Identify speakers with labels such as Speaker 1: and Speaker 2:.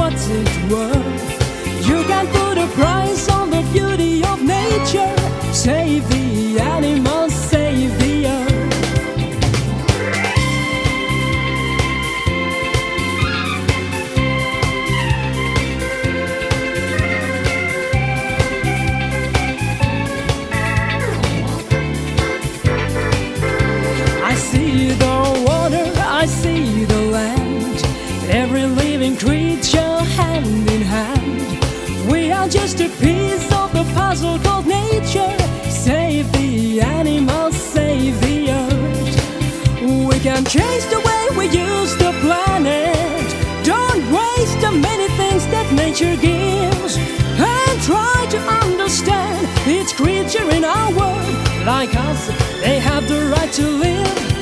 Speaker 1: what's it worth? You can put a price on the beauty of nature. Save the animals, save the earth. I see the water, I see the land, every living creature hand in hand. We are just a piece of the puzzle called nature. Save the animals, save the earth. We can change the way we use the planet. Don't waste the many things that nature gives, and try to understand each creature in our world. Like us, they have the right to live.